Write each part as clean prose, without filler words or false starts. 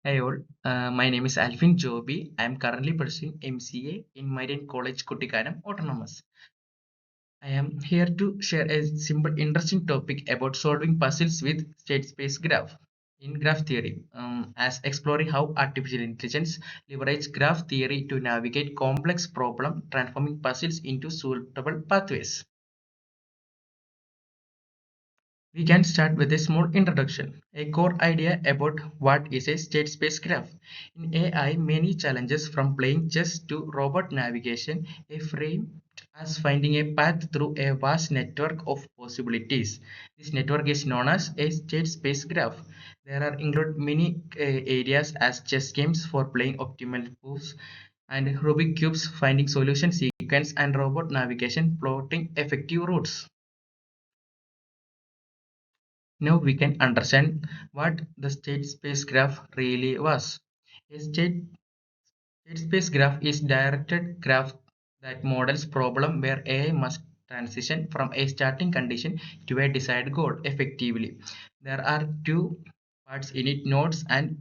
Hi all, my name is Alphin Joby. I am currently pursuing MCA in Marian College, Kuttikanam, Autonomous. I am here to share a simple, interesting topic about solving puzzles with state-space graph. In graph theory, as exploring how artificial intelligence leverage graph theory to navigate complex problem, transforming puzzles into suitable pathways. We can start with a small introduction, a core idea about what is a state space graph. In AI, many challenges from playing chess to robot navigation are framed as finding a path through a vast network of possibilities. This network is known as a state space graph. There are included many areas as chess games for playing optimal moves and Rubik cubes finding solution sequence and robot navigation plotting effective routes. Now we can understand what the state space graph really was. A state space graph is directed graph that models problem where AI must transition from a starting condition to a desired goal effectively. There are two parts in it, nodes and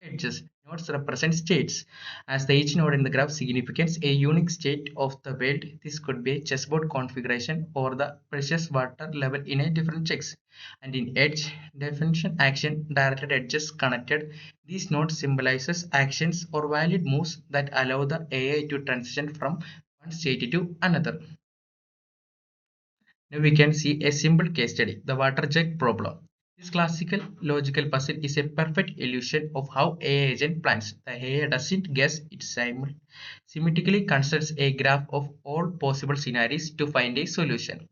edges. Nodes represent states, as each node in the graph signifies a unique state of the world. This could be a chessboard configuration or the precious water level in a different checks. And in edge definition, action directed edges connected. These nodes symbolizes actions or valid moves that allow the AI to transition from one state to another. Now we can see a simple case study, the water jug problem. This classical logical puzzle is a perfect illusion of how AI agent plans. The AI doesn't guess, it symmetrically constructs a graph of all possible scenarios to find a solution.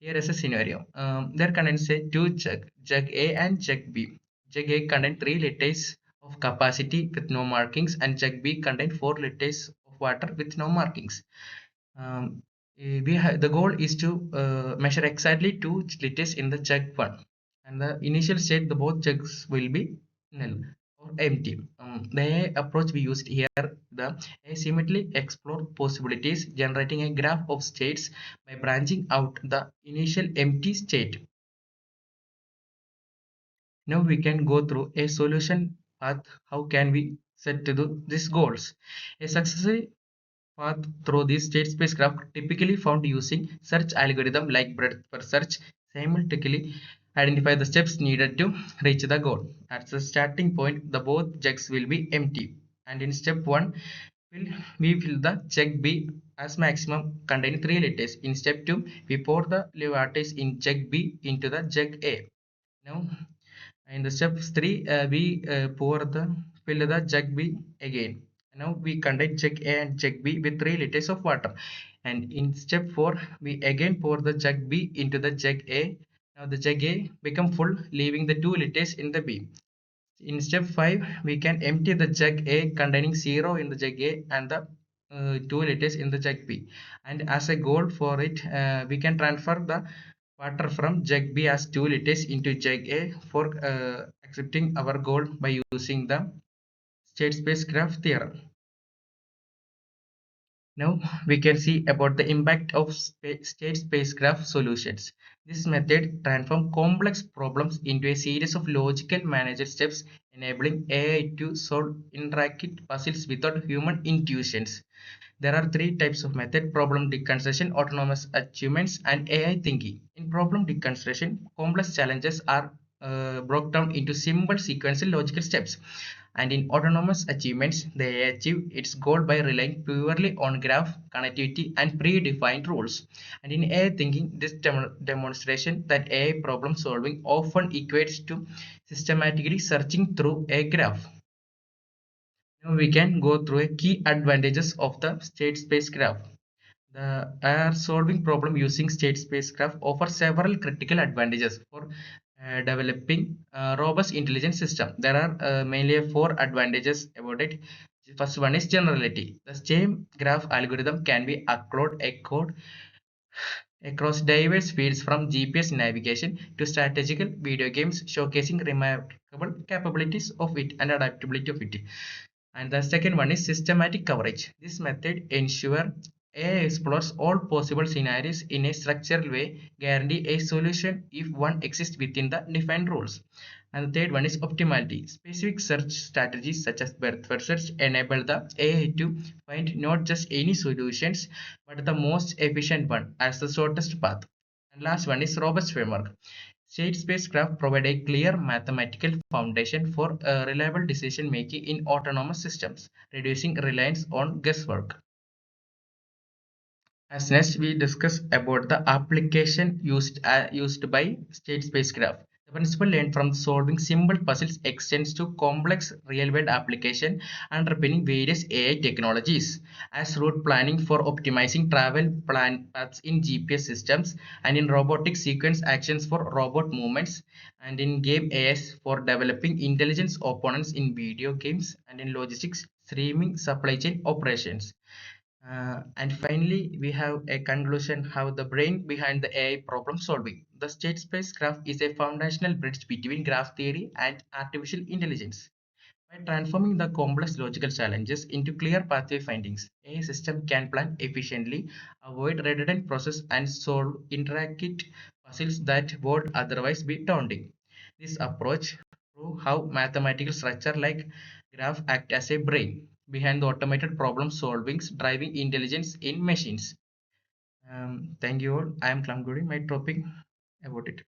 Here is a scenario. There contains a two jug A and jug B. Jug A contains 3 liters of capacity with no markings and jug B contains 4 liters of water with no markings. Um, the goal is to measure exactly 2 liters in the jug 1, and the initial state the both jugs will be null or empty. The AI approach we used here, the asymmetry explore possibilities, generating a graph of states by branching out the initial empty state. Now we can go through a solution path. How can we set to these goals? A successful path through this state space graph typically found using search algorithm like breadth first search simultaneously identify the steps needed to reach the goal. At the starting point, the both jugs will be empty, and in step 1, will we fill the jug B as maximum containing 3 liters. In step 2, we pour the waters in jug B into the jug A. Now, in the step 3, we fill the jug B again. Now we conduct jug A and jug B with 3 liters of water. And in step 4, we again pour the jug B into the jug A. Now the jug A become full, leaving the 2 liters in the B. In step 5, we can empty the jug A containing 0 in the jug A and the 2 liters in the jug B. And as a goal for it, we can transfer the water from jug B as 2 liters into jug A for accepting our goal by using the state space graph theorem. Now we can see about the impact of state space graph solutions. This method transforms complex problems into a series of logical managed steps, enabling AI to solve intricate puzzles without human intuitions. There are three types of method: problem deconstruction, autonomous achievements, and AI thinking. In problem deconstruction, complex challenges are broken down into simple sequential logical steps. And in autonomous achievements, they achieve its goal by relying purely on graph connectivity and predefined rules. And in AI thinking, this demonstration that AI problem solving often equates to systematically searching through a graph. Now we can go through a key advantages of the state space graph. The R solving problem using state space graph offers several critical advantages for developing a robust intelligent system. There are mainly four advantages about it. First one is generality. The same graph algorithm can be echoed across diverse fields from GPS navigation to strategical video games, showcasing remarkable capabilities of it and adaptability of it. And the second one is systematic coverage. This method ensures AI explores all possible scenarios in a structured way, guarantee a solution if one exists within the defined rules. And the third one is optimality. Specific search strategies such as breadth first search enable the AI to find not just any solutions but the most efficient one as the shortest path. And last one is robust framework. State space graph provide a clear mathematical foundation for reliable decision making in autonomous systems, reducing reliance on guesswork. As next, we discuss about the application used by state space graph. The principle learned from solving simple puzzles extends to complex real-world application underpinning various AI technologies, as route planning for optimizing travel plan paths in GPS systems, and in robotic sequence actions for robot movements, and in game AS for developing intelligence opponents in video games, and in logistics streaming supply chain operations. And finally, we have a conclusion how the brain behind the AI problem solving. The state space graph is a foundational bridge between graph theory and artificial intelligence. By transforming the complex logical challenges into clear pathway findings, a system can plan efficiently, avoid redundant process, and solve intricate puzzles that would otherwise be daunting. This approach proves how mathematical structure like graph act as a brain behind the automated problem solving, driving intelligence in machines. Thank you all. I am concluding my topic about it.